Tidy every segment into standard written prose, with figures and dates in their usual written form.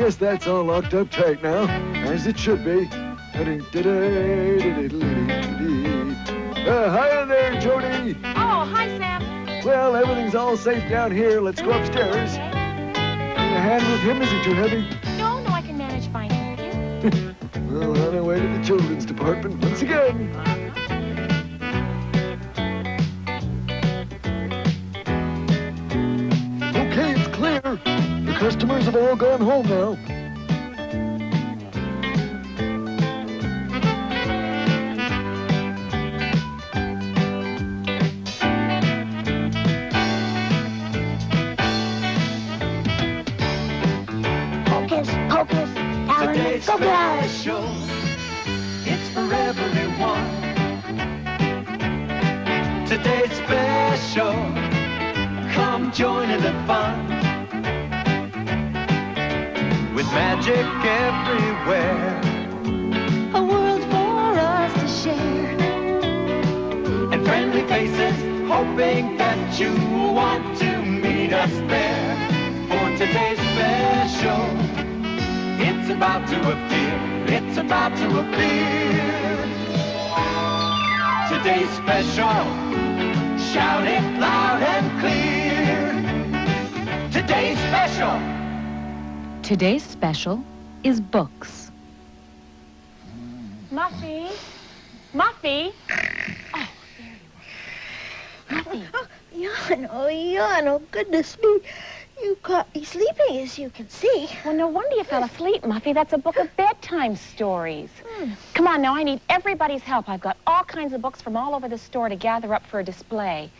guess that's all locked up tight now, as it should be. Hi there, Jody. Oh, hi, Sam. Well, everything's all safe down here. Let's go upstairs. Your hand with him isn't too heavy. No, I can manage fine, thank you. Well, on our way to the children's department once again. Okay, it's clear. The customers have all gone home now. Hocus, Today's special, it's for everyone. Today's special, come join in the fun. With magic everywhere, a world for us to share. and friendly faces, hoping that you want to meet us there. For today's special, it's about to appear, it's about to appear. Today's special, shout it loud and clear. Today's special. Today's special is books. Muffy? Muffy? Oh, there you are. Muffy. Jan, oh, goodness me. You caught me sleeping, as you can see. Well, no wonder you fell asleep, Muffy. That's a book of bedtime stories. Come on, now, I need everybody's help. I've got all kinds of books from all over the store to gather up for a display.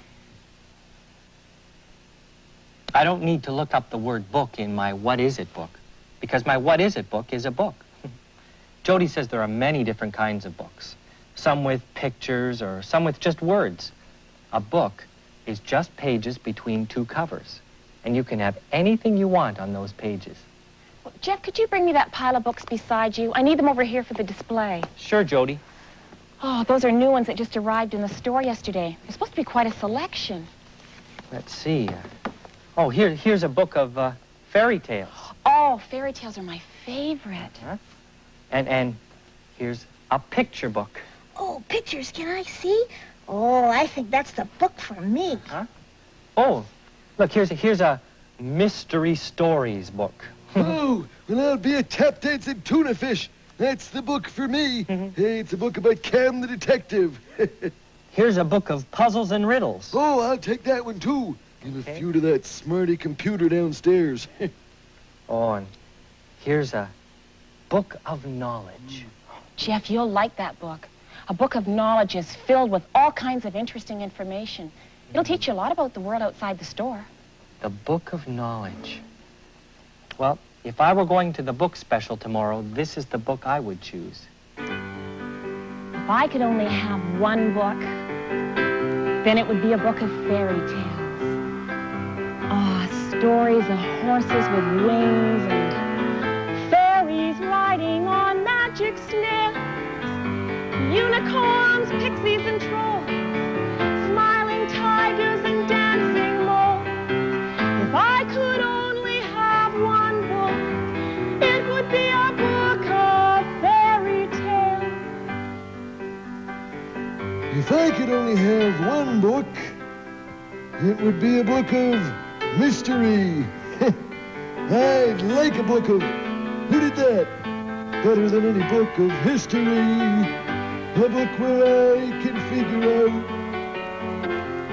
I don't need to look up the word book in my What Is It book, because my What Is It book is a book. Jody says there are many different kinds of books, some with pictures or some with just words. A book is just pages between two covers, and you can have anything you want on those pages. Well, Jeff, could you bring me that pile of books beside you? I need them over here for the display. Sure, Jody. Oh, those are new ones that just arrived in the store yesterday. There's supposed to be quite a selection. Let's see. Oh, here's a book of fairy tales. Oh, fairy tales are my favorite. Huh? And here's a picture book. Oh, pictures, can I see? Oh, I think that's the book for me. Huh? Oh, look, here's a mystery stories book. Oh, well, I'll be a tap dancing tuna fish. That's the book for me. Hey, it's a book about Cam the detective. Here's a book of puzzles and riddles. Oh, I'll take that one, too. Give a few to that smarty computer downstairs. Oh, and here's a book of knowledge. Jeff, you'll like that book. A book of knowledge is filled with all kinds of interesting information. It'll teach you a lot about the world outside the store. The book of knowledge. Well, if I were going to the book special tomorrow, this is the book I would choose. If I could only have one book, then it would be a book of fairy tales. Stories of horses with wings and fairies riding on magic snails, unicorns, pixies, and trolls, smiling tigers and dancing moles. If I could only have one book, it would be a book of fairy tales. If I could only have one book, it would be a book of mystery. I'd like a book of who did that better than any book of history. A book where I can figure out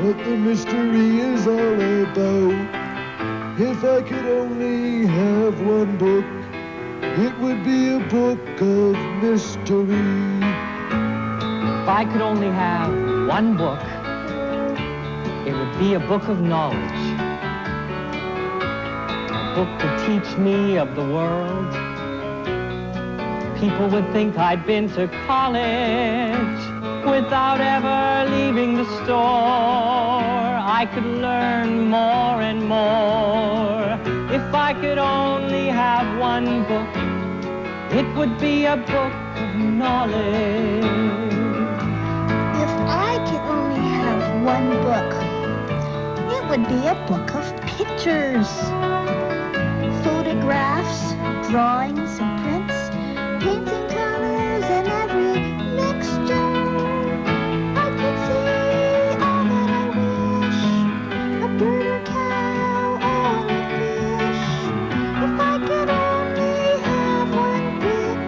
what the mystery is all about. If I could only have one book, it would be a book of mystery. If I could only have one book, it would be a book of knowledge. A book to teach me of the world. People would think I'd been to college without ever leaving the store. I could learn more and more. If I could only have one book, it would be a book of knowledge. If I could only have one book, it would be a book of pictures. photographs, drawings and prints, painting colors and every mixture. I could see all that I wish, a bird or cow or a fish. If I could only have one book,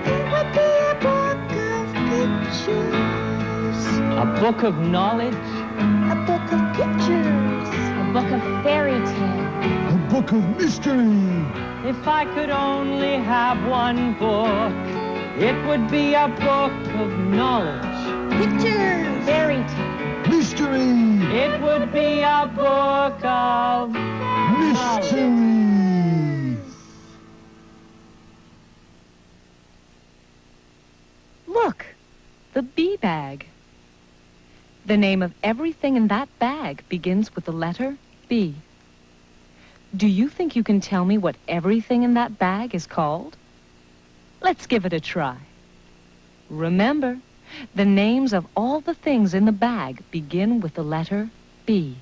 it would be a book of pictures. A book of knowledge? A book of pictures. A book of fairy tales. A book of mystery. If I could only have one book, it would be a book of knowledge. Pictures. Fairy tales. Mystery. It would be a book of Mystery. Look, the bee bag. The name of everything in that bag begins with the letter B. Do you think you can tell me what everything in that bag is called? Let's give it a try. Remember, the names of all the things in the bag begin with the letter B.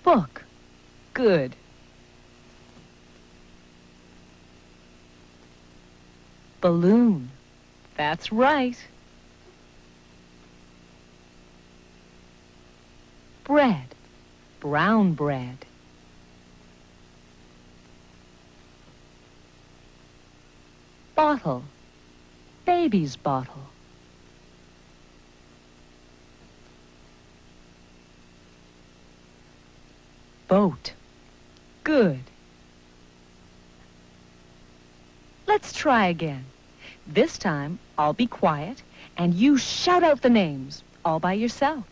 Book. Good. Balloon. That's right. Bread. Brown bread. Bottle. Baby's bottle. Boat. Good. Let's try again. This time, I'll be quiet, and you shout out the names, all by yourself.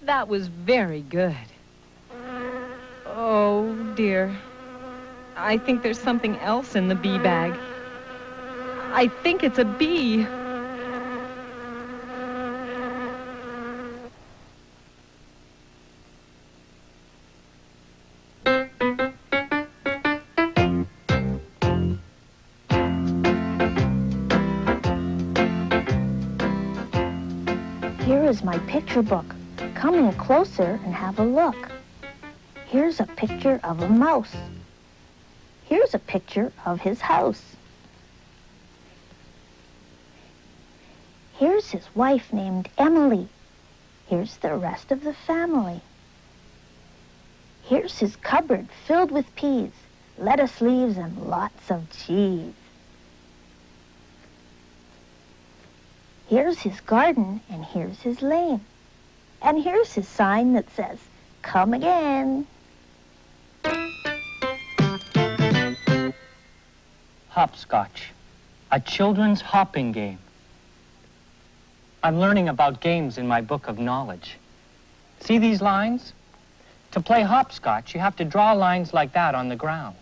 That was very good. Oh, dear. I think there's something else in the bee bag. I think it's a bee. Here is my picture book. Come in closer and have a look. Here's a picture of a mouse. Here's a picture of his house. Here's his wife named Emily. Here's the rest of the family. Here's his cupboard filled with peas, lettuce leaves, and lots of cheese. Here's his garden, and here's his lane. And here's his sign that says, "Come again." Hopscotch, a children's hopping game. I'm learning about games in my book of knowledge. See these lines? To play hopscotch, you have to draw lines like that on the ground.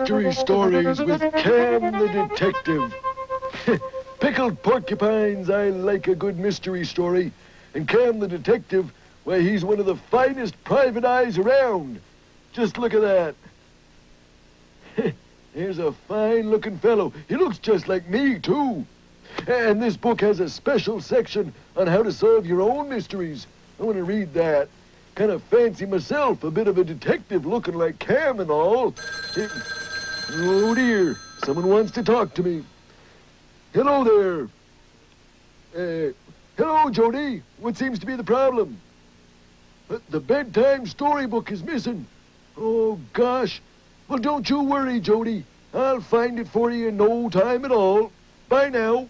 Mystery Stories with Cam the Detective. Pickled porcupines, I like a good mystery story. And Cam the Detective, why, he's one of the finest private eyes around. Just look at that. Here's a fine-looking fellow. He looks just like me, too. And this book has a special section on how to solve your own mysteries. I want to read that. Kind of fancy myself, a bit of a detective looking like Cam and all. Oh, dear. Someone wants to talk to me. Hello there. Hello, Jody. What seems to be the problem? The bedtime storybook is missing. Oh, gosh. Well, don't you worry, Jody. I'll find it for you in no time at all. Bye now.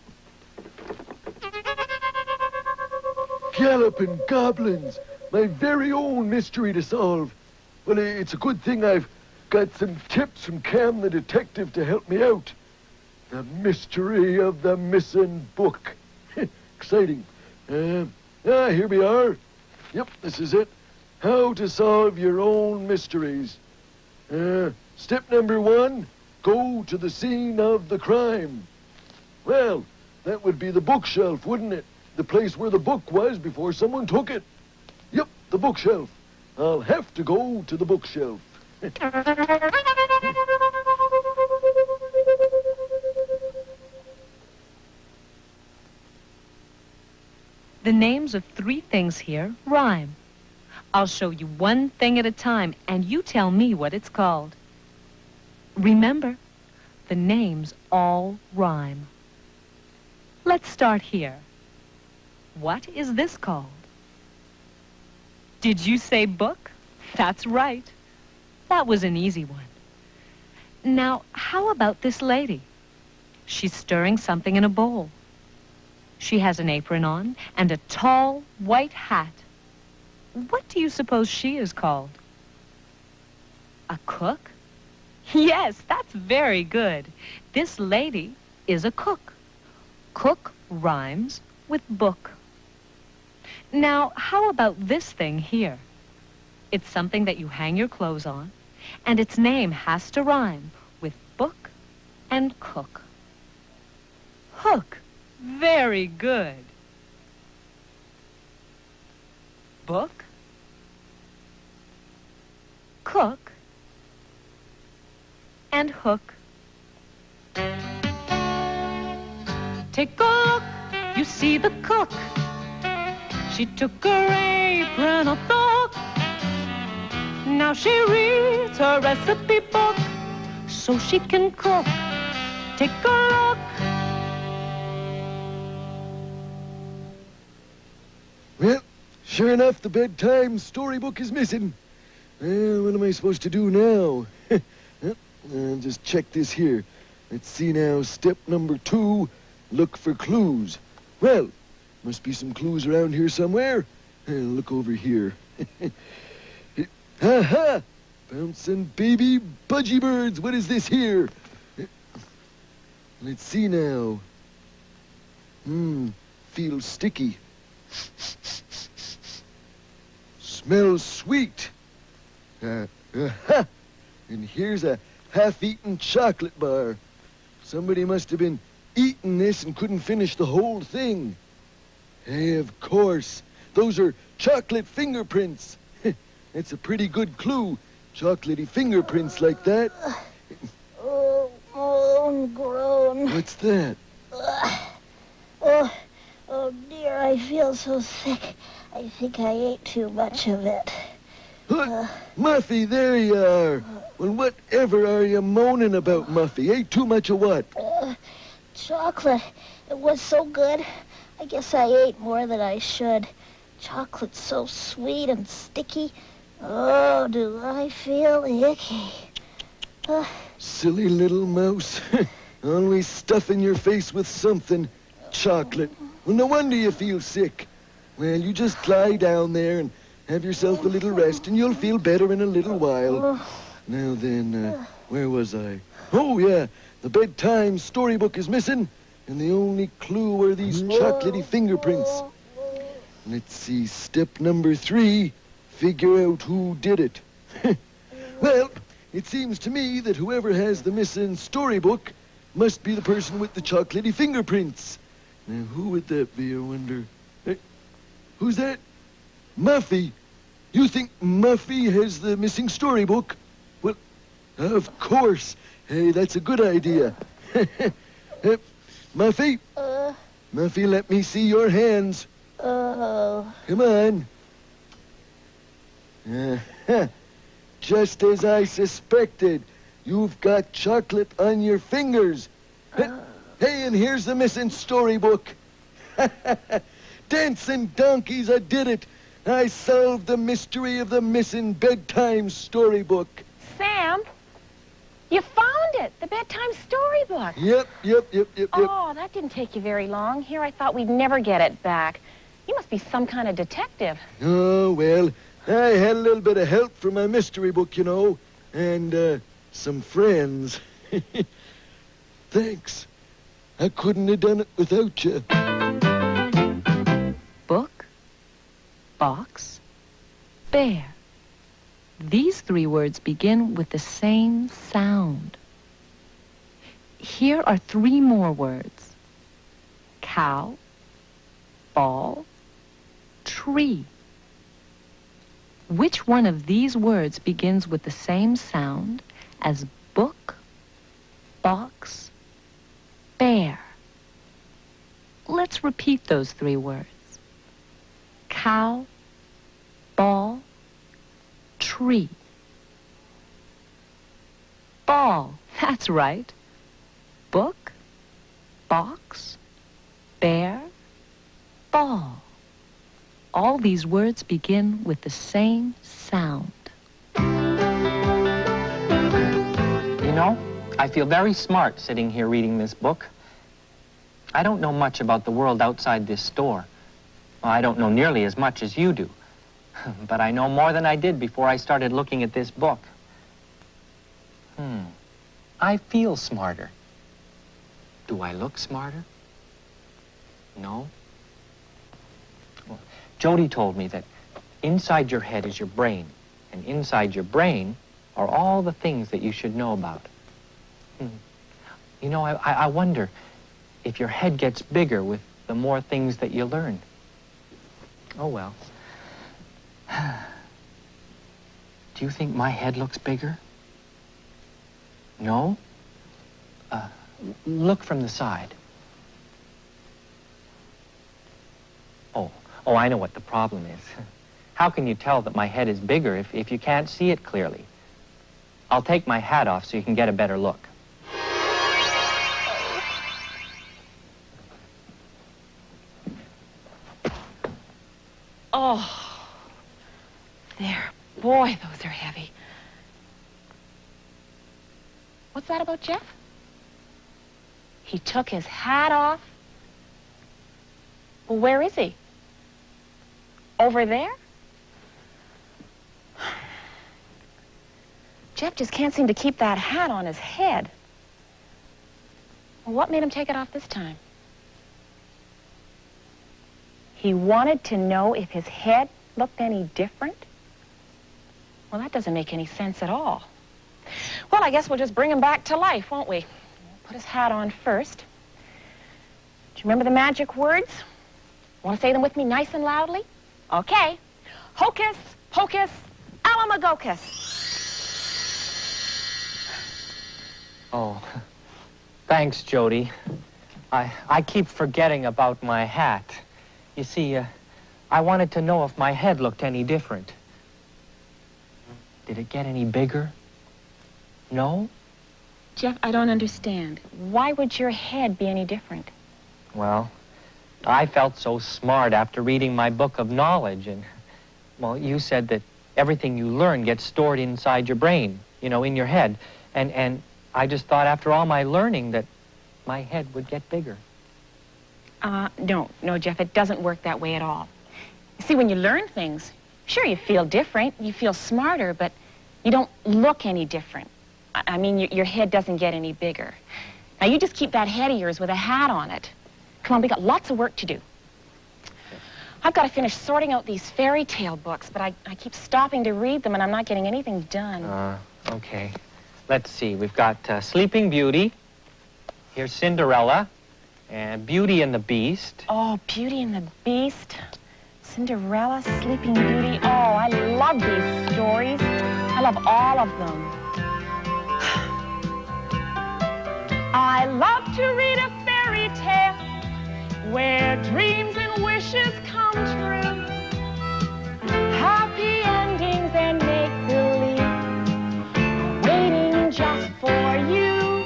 Galloping goblins. My very own mystery to solve. Well, it's a good thing I've got some tips from Cam the Detective to help me out. The mystery of the missing book. Exciting. Here we are. Yep, this is it. How to solve your own mysteries. Step number 1, go to the scene of the crime. Well, that would be the bookshelf, wouldn't it? The place where the book was before someone took it. Yep, the bookshelf. I'll have to go to the bookshelf. The names of 3 things here rhyme. I'll show you one thing at a time, and you tell me what it's called. Remember, the names all rhyme. Let's start here. What is this called? Did you say book? That's right. That was an easy one. Now, how about this lady? She's stirring something in a bowl. She has an apron on and a tall white hat. What do you suppose she is called? A cook? Yes, that's very good. This lady is a cook. Cook rhymes with book. Now, how about this thing here? It's something that you hang your clothes on, and its name has to rhyme with book and cook. Hook. Very good. Book. Cook. And hook. Take a look, you see the cook. She took her apron off the hook. Now she reads her recipe book so she can cook. Take a look. Well, sure enough, the bedtime storybook is missing. Well, what am I supposed to do now? Just check this here. Let's see now. Step number 2, look for clues. Well, must be some clues around here somewhere. Look over here. Ha-ha! Bouncing baby budgie birds. What is this here? Let's see now. Feels sticky. Smells sweet. And here's a half-eaten chocolate bar. Somebody must have been eating this and couldn't finish the whole thing. Hey, of course. Those are chocolate fingerprints. That's a pretty good clue. Chocolatey fingerprints like that. Oh, groan. What's that? Oh, dear, I feel so sick. I think I ate too much of it. Muffy, there you are. Well, whatever are you moaning about, Muffy? Ate too much of what? Chocolate. It was so good. I guess I ate more than I should. Chocolate's so sweet and sticky. Oh, do I feel icky. Silly little mouse. Always stuffing your face with something. Chocolate. Well, no wonder you feel sick. Well, you just lie down there and have yourself a little rest, and you'll feel better in a little while. Now then, where was I? Oh, yeah, the bedtime storybook is missing, and the only clue are these chocolatey fingerprints. Let's see, step number 3, figure out who did it. Well, it seems to me that whoever has the missing storybook must be the person with the chocolatey fingerprints. Now, who would that be, I wonder? Hey, who's that? Muffy. You think Muffy has the missing storybook? Well, of course. Hey, that's a good idea. Muffy? Muffy, let me see your hands. Come on. Just as I suspected. You've got chocolate on your fingers. Hey, and here's the missing storybook. Dancing donkeys, I did it. I solved the mystery of the missing bedtime storybook. Sam, you found it, the bedtime storybook. Yep. Oh, that didn't take you very long. Here, I thought we'd never get it back. You must be some kind of detective. Oh, well, I had a little bit of help from my mystery book, you know, and, some friends. Thanks. I couldn't have done it without you. Book, box, bear. These three words begin with the same sound. Here are three more words. Cow, ball, tree. Which one of these words begins with the same sound as book, box, bear? Let's repeat those three words. Cow, ball, tree. Ball, that's right. Book, box, bear, ball. All these words begin with the same sound. You know, I feel very smart sitting here reading this book. I don't know much about the world outside this store. Well, I don't know nearly as much as you do. But I know more than I did before I started looking at this book. I feel smarter. Do I look smarter? No? Well, Jody told me that inside your head is your brain, and inside your brain are all the things that you should know about. You know, I wonder if your head gets bigger with the more things that you learn. Oh, well. Do you think my head looks bigger? No? Look from the side. Oh, I know what the problem is. How can you tell that my head is bigger if you can't see it clearly? I'll take my hat off so you can get a better look. Oh, there. Boy, those are heavy. What's that about Jeff? He took his hat off? Well, where is he? Over there? Jeff just can't seem to keep that hat on his head. Well, what made him take it off this time? He wanted to know if his head looked any different? Well, that doesn't make any sense at all. Well, I guess we'll just bring him back to life, won't we? Put his hat on first. Do you remember the magic words? Want to say them with me nice and loudly? Okay. Hocus, pocus, alamagocus. Oh, thanks, Jody. I keep forgetting about my hat. You see, I wanted to know if my head looked any different. Did it get any bigger? No? Jeff, I don't understand. Why would your head be any different? Well, I felt so smart after reading my book of knowledge, and, well, you said that everything you learn gets stored inside your brain, you know, in your head. And I just thought after all my learning that my head would get bigger. No, Jeff, it doesn't work that way at all. You see, when you learn things, sure, you feel different, you feel smarter, but you don't look any different. I mean, your head doesn't get any bigger. Now, you just keep that head of yours with a hat on it. Come on, we got lots of work to do. I've got to finish sorting out these fairy tale books, but I keep stopping to read them, and I'm not getting anything done. Okay. Let's see. We've got Sleeping Beauty. Here's Cinderella. And Beauty and the Beast. Oh, Beauty and the Beast. Cinderella, Sleeping Beauty. Oh, I love these stories. I love all of them. I love to read a fairy tale where dreams and wishes come true. Happy endings and make-believe waiting just for you.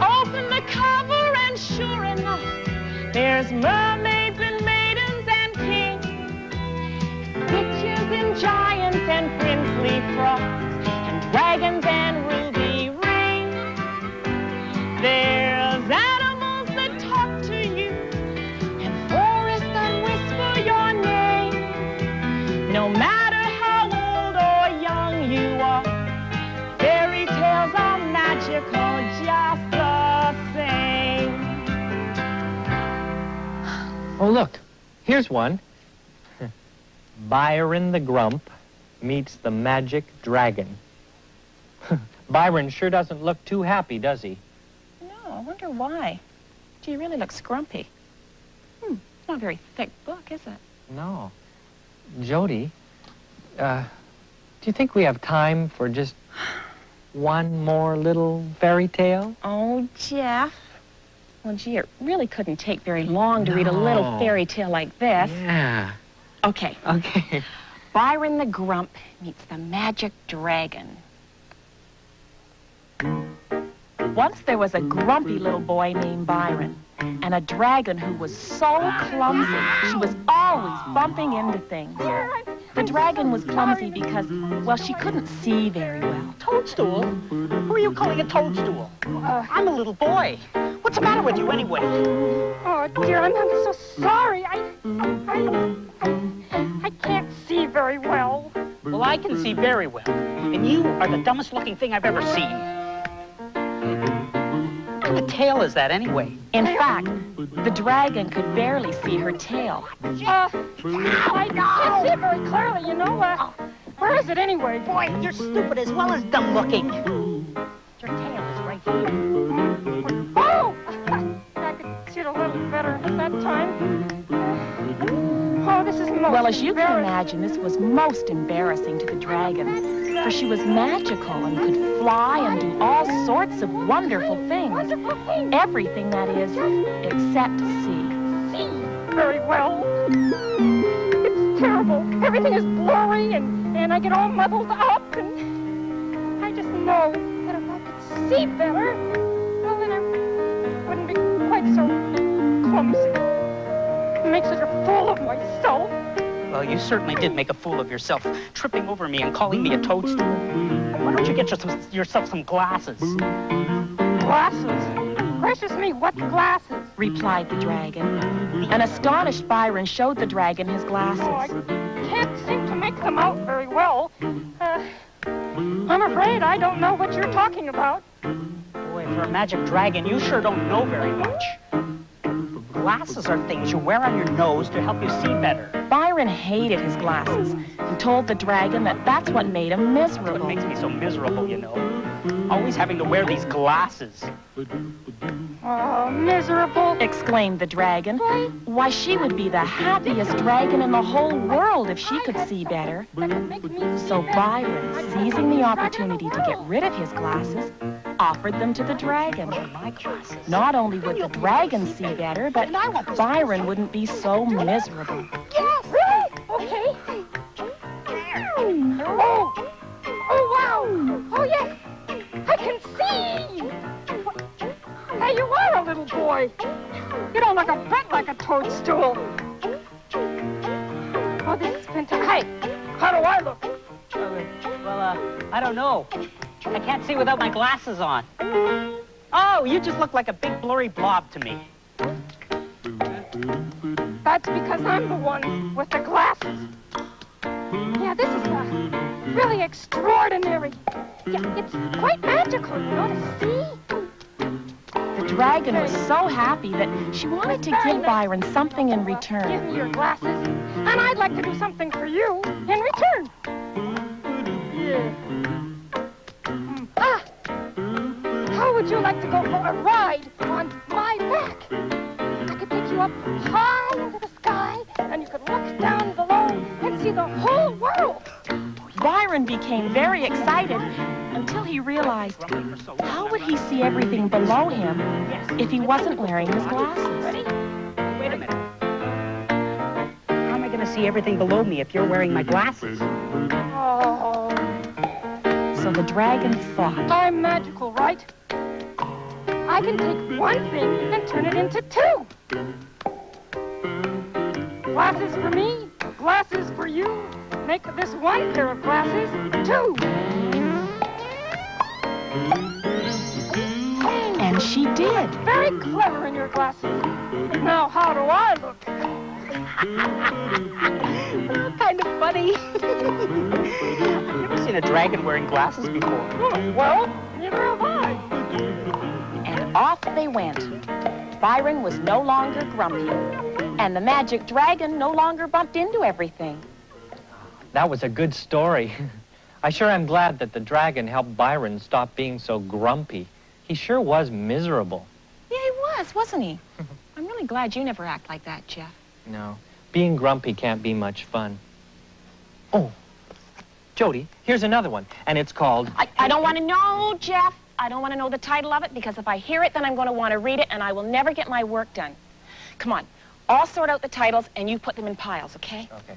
Open the cover and sure enough, there's mermaids and maidens and kings, witches and giants and princely frocks, and dragons and ruby rings. There's animals that talk to you, and forests that whisper your name. No matter how old or young you are, fairy tales are magical just the same. Oh, look. Here's one. Byron the Grump meets the Magic Dragon. Byron sure doesn't look too happy, does he? No, I wonder why. Gee, he really looks grumpy. It's not a very thick book, is it? No. Jody, do you think we have time for just one more little fairy tale? Oh, Jeff. Well, gee, it really couldn't take very long to read a little No. fairy tale like this. Yeah. Okay. Okay. Byron the Grump meets the Magic Dragon. Once there was a grumpy little boy named Byron, and a dragon who was so clumsy, she was always bumping into things. The dragon was clumsy because, well, she couldn't see very well. Toadstool? Who are you calling a toadstool? I'm a little boy. What's the matter with you anyway? Oh, dear, I'm so sorry. I can't see very well. Well, I can see very well. And you are the dumbest looking thing I've ever seen. What kind of tail is that anyway? In fact, the dragon could barely see her tail. I can't see it very clearly, you know. Where is it anyway? Boy, you're stupid as well as dumb looking. Your tail is right here. Oh! I could see it a little better at that time. Oh, this is most Well, as you can embarrassing. imagine, this was most embarrassing to the dragon, for she was magical and could fly and do all sorts of wonderful things. Wonderful thing. Everything, that is, except see. See very well. It's terrible. Everything is blurry, and I get all muddled up, and I just know that if I could see better, well, then I wouldn't be quite so clumsy. Make such a fool of myself. Well, you certainly did make a fool of yourself, tripping over me and calling me a toadstool. Why don't you get yourself some glasses? Glasses? Gracious me, what glasses? Replied the dragon. An astonished Byron showed the dragon his Oh, I glasses. can't seem to make them out very well. I'm afraid I don't know what you're talking about. Boy, for a magic dragon, you sure don't know very much. Glasses are things you wear on your nose to help you see better. Byron hated his glasses and told the dragon that that's what made him That's what miserable. makes me so miserable, you know. Always having to wear these glasses. Oh, miserable. Exclaimed the dragon. Why, she would be the happiest dragon in the whole world if she could see better. That would make me So Byron, seizing the opportunity to get rid of his glasses, offered them to the dragon. My glasses. Not only would the dragon see better, but Byron wouldn't be so miserable. Yes! Really? Okay. Oh! Oh, wow! Oh, yes! I can see! Hey, you are a little boy. You don't look a bit like a toadstool. Oh, this is fantastic. Hey, how do I look? I don't know. I can't see without my glasses on. Oh, you just look like a big blurry blob to me. That's because I'm the one with the glasses. Yeah, this is really extraordinary. Yeah, it's quite magical, you know, to see. The dragon was so happy that she wanted to give Byron something in Give return. me your glasses, and I'd like to do something for you in return. Yeah. would you like to go for a ride on my back? I could take you up high into the sky, and you could look down below and see the whole world. Byron became very excited until he realized how would he see everything below him if he wasn't wearing his glasses? Ready? Wait a minute. How am I going to see everything below me if you're wearing my glasses? Oh, So the dragon thought, I'm magical, right? I can take one thing and turn it into two. Glasses for me, glasses for you. Make this one pair of glasses two. and she did. Very clever in your glasses. But now how do I look? Kind of funny. I've never seen a dragon wearing glasses before. Well, neither have I. And off they went. Byron was no longer grumpy, and the magic dragon no longer bumped into everything. That was a good story. I sure am glad that the dragon helped Byron stop being so grumpy. He sure was miserable. Yeah, he was, wasn't he? I'm really glad you never act like that, Jeff. No, being grumpy can't be much fun. Oh, Jody, here's another one, and it's called... I don't want to know, Jeff. I don't want to know the title of it, because if I hear it, then I'm going to want to read it, and I will never get my work done. Come on, I'll sort out the titles, and you put them in piles, okay? Okay.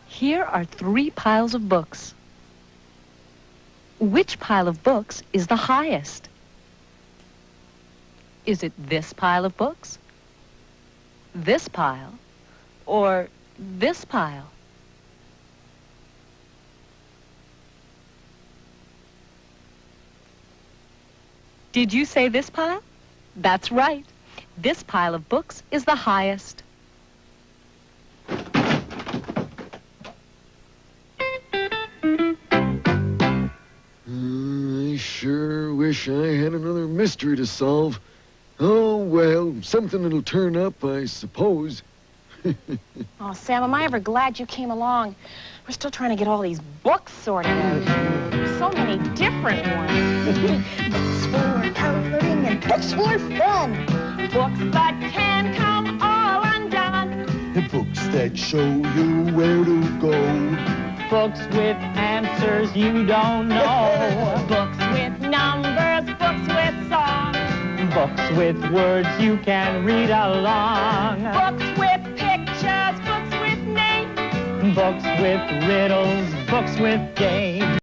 Here are 3 piles of books. Which pile of books is the highest? Is it this pile of books, this pile, or this pile? Did you say this pile? That's right. This pile of books is the highest. I sure wish I had another mystery to solve. Oh, well, something that'll turn up, I suppose. Oh, Sam, am I ever glad you came along. We're still trying to get all these books sorted out. There's so many different ones. Books for coloring and books for fun. Books that can come all undone. The books that show you where to go. Books with answers you don't know. Books with numbers, books with songs. Books with words you can read along. Books with pictures, books with names. Books with riddles, books with games.